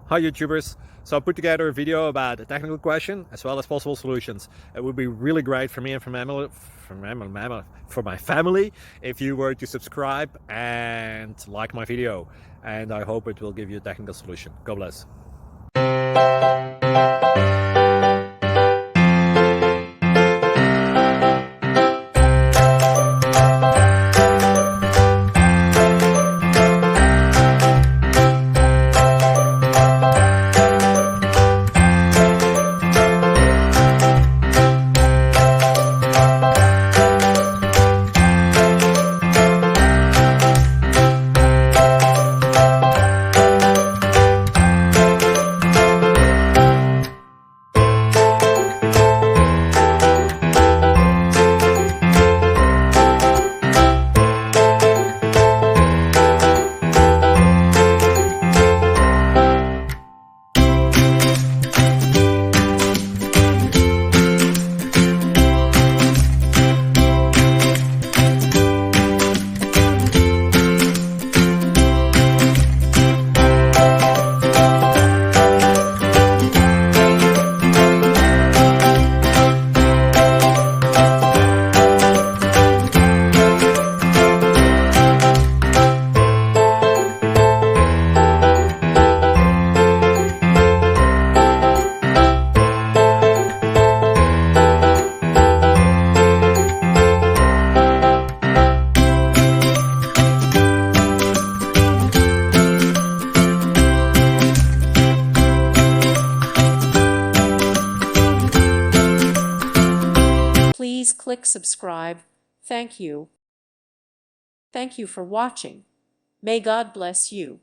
Hi YouTubers! So I put together a video about a technical question as well as possible solutions. It would be really great for me and for my family if you were to subscribe and like my video, and I hope it will give you a technical solution. God bless. Please click subscribe. Thank you. Thank you for watching. May God bless you.